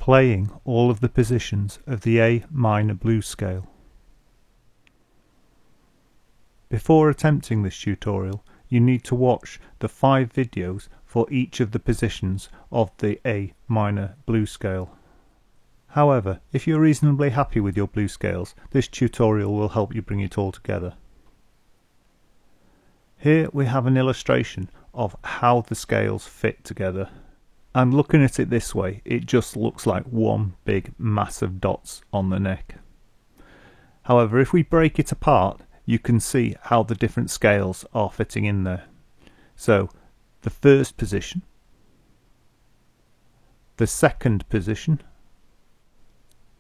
playing all of the positions of the A minor blues scale. Before attempting this tutorial, you need to watch the 5 videos for each of the positions of the A minor blues scale. However, if you're reasonably happy with your blues scales, this tutorial will help you bring it all together. Here we have an illustration of how the scales fit together. And looking at it this way, it just looks like one big mass of dots on the neck. However, if we break it apart, you can see how the different scales are fitting in there. So, the first position, the second position,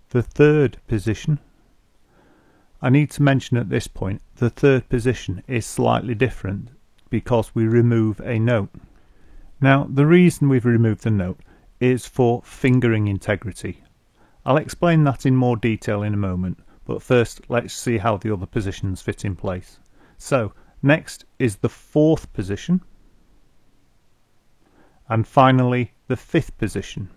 the third position. I need to mention at this point, the third position is slightly different because we remove a note. Now, the reason we've removed the note is for fingering integrity. I'll explain that in more detail in a moment, but first let's see how the other positions fit in place. So, next is the fourth position, and finally the fifth position.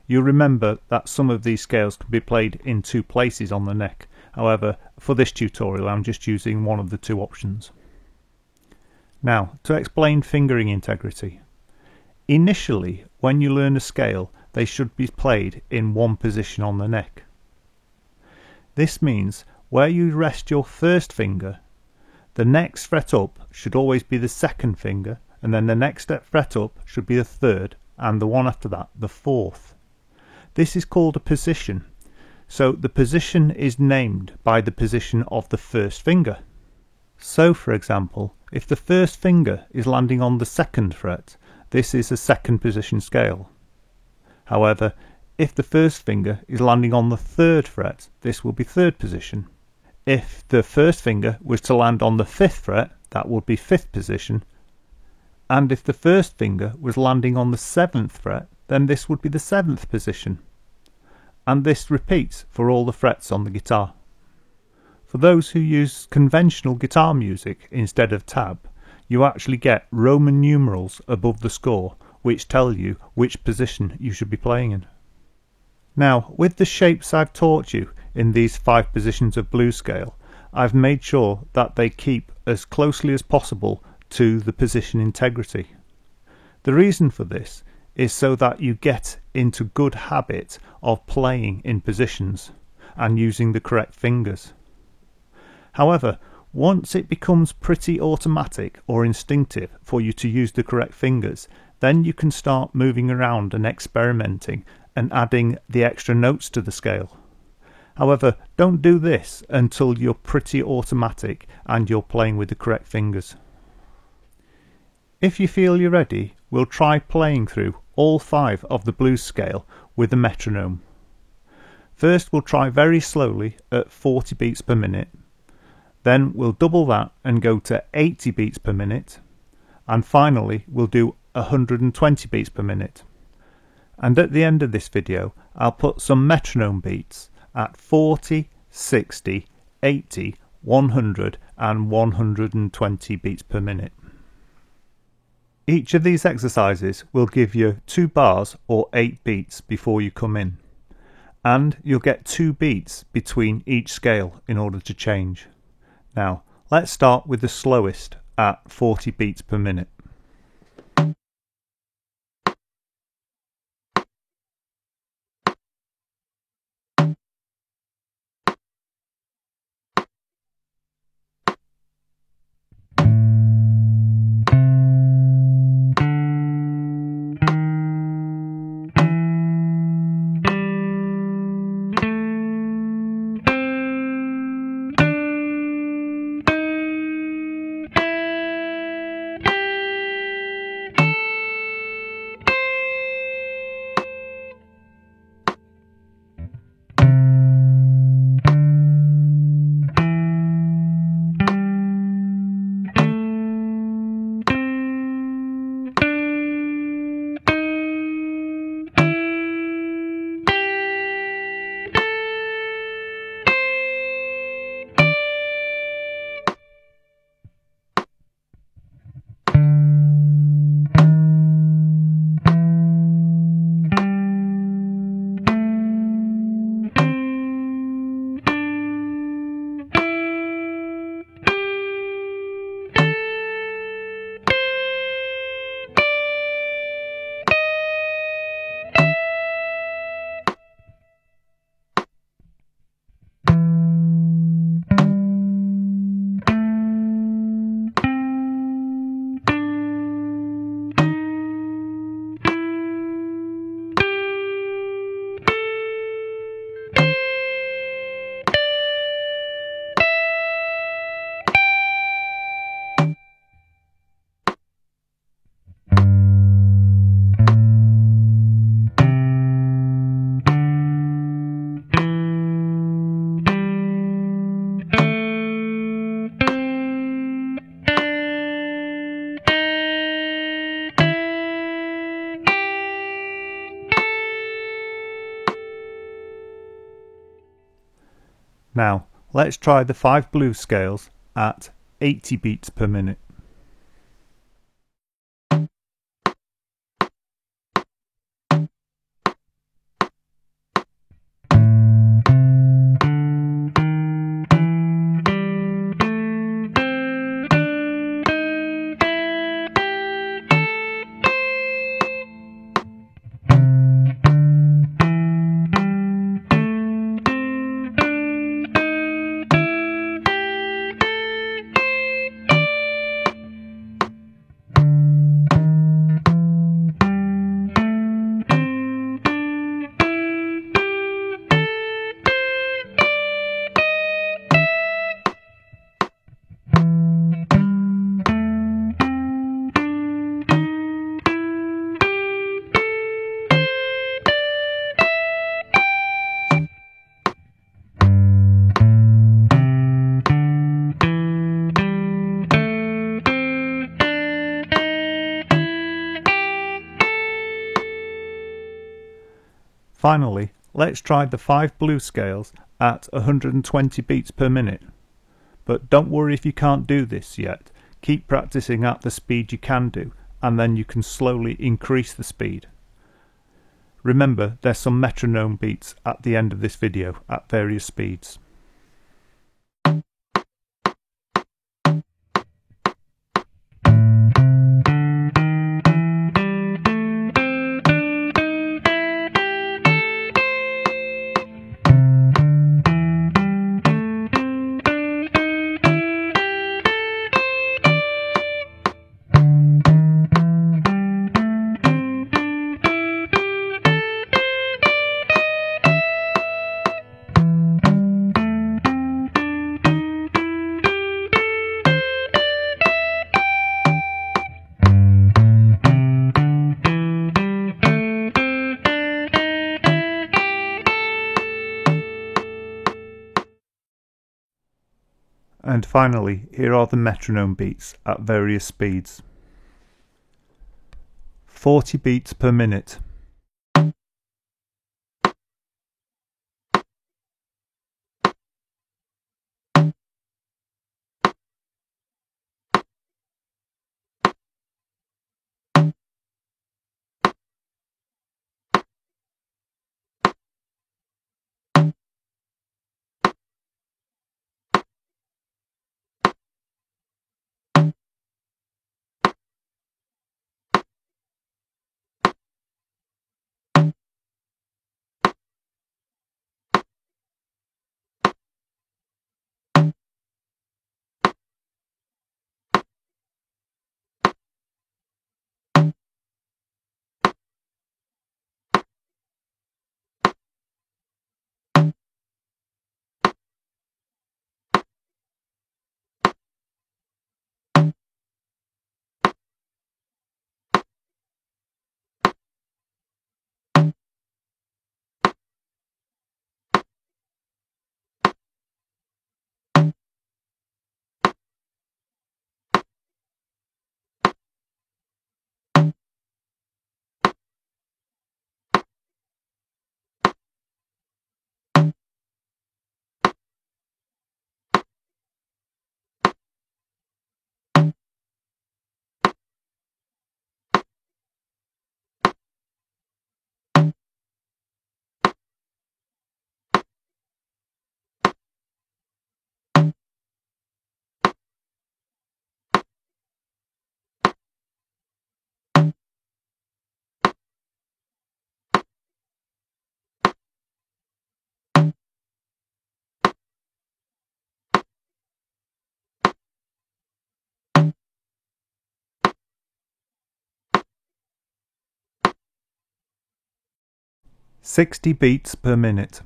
You'll remember that some of these scales can be played in 2 places on the neck. However, for this tutorial I'm just using one of the 2 options. Now, to explain fingering integrity. Initially, when you learn a scale, they should be played in one position on the neck. This means where you rest your first finger, the next fret up should always be the second finger, and then the next fret up should be the third, and the one after that the fourth. This is called a position. So the position is named by the position of the first finger. So for example, if the first finger is landing on the second fret, this is a second position scale. However, if the first finger is landing on the third fret, this will be third position. If the first finger was to land on the fifth fret, that would be fifth position. And if the first finger was landing on the seventh fret, then this would be the seventh position. And this repeats for all the frets on the guitar. For those who use conventional guitar music instead of tab, you actually get Roman numerals above the score which tell you which position you should be playing in. Now, with the shapes I've taught you in these 5 positions of blues scale, I've made sure that they keep as closely as possible to the position integrity. The reason for this is so that you get into good habit of playing in positions and using the correct fingers. However, once it becomes pretty automatic or instinctive for you to use the correct fingers, then you can start moving around and experimenting and adding the extra notes to the scale. However, don't do this until you're pretty automatic and you're playing with the correct fingers. If you feel you're ready, we'll try playing through all 5 of the blues scale with a metronome. First we'll try very slowly at 40 beats per minute. Then we'll double that and go to 80 beats per minute. And finally we'll do 120 beats per minute. And at the end of this video I'll put some metronome beats at 40, 60, 80, 100 and 120 beats per minute. Each of these exercises will give you 2 bars or 8 beats before you come in, and you'll get 2 beats between each scale in order to change. Now let's start with the slowest at 40 beats per minute. Now, let's try the 5 blues scales at 80 beats per minute. Finally, let's try the 5 blues scales at 120 beats per minute. But don't worry if you can't do this yet. Keep practicing at the speed you can do, and then you can slowly increase the speed. Remember, there's some metronome beats at the end of this video at various speeds. And finally, here are the metronome beats at various speeds. 40 beats per minute. "60 beats per minute.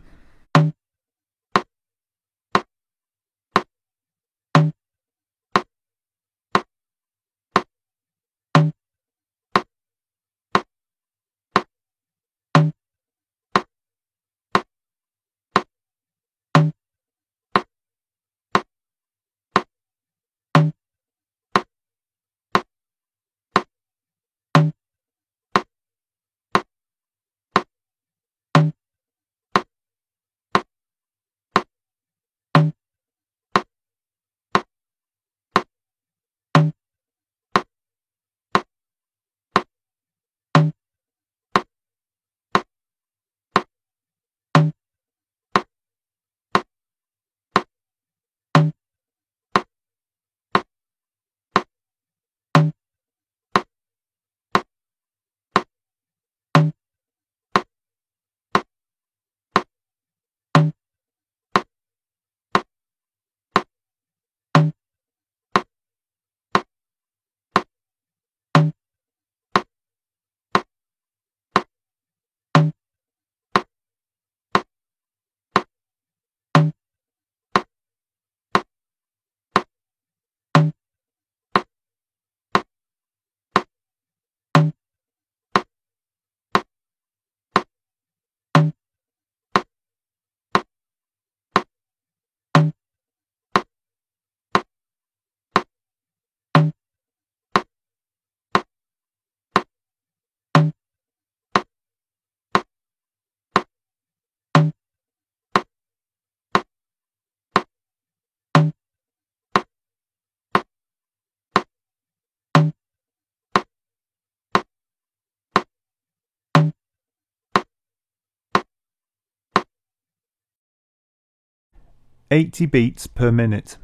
80 beats per minute.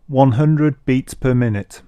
"100 beats per minute".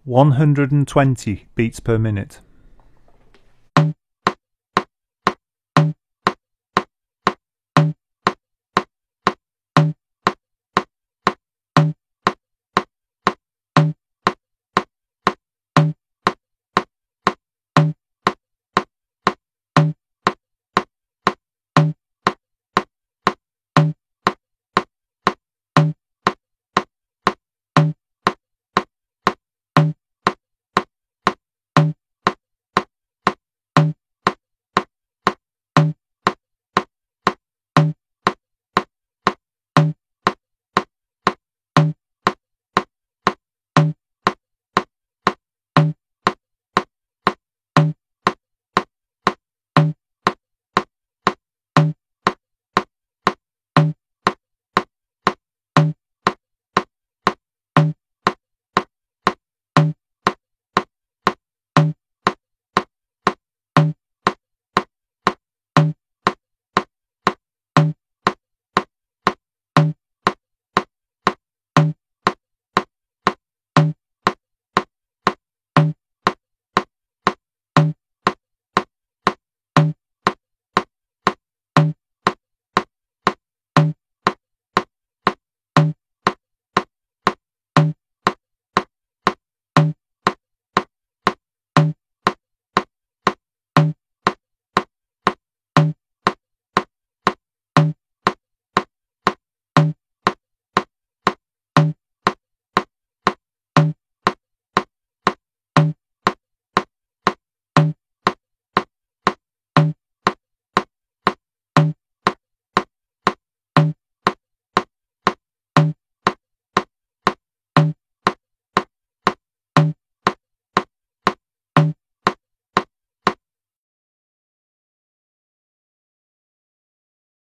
"120 beats per minute".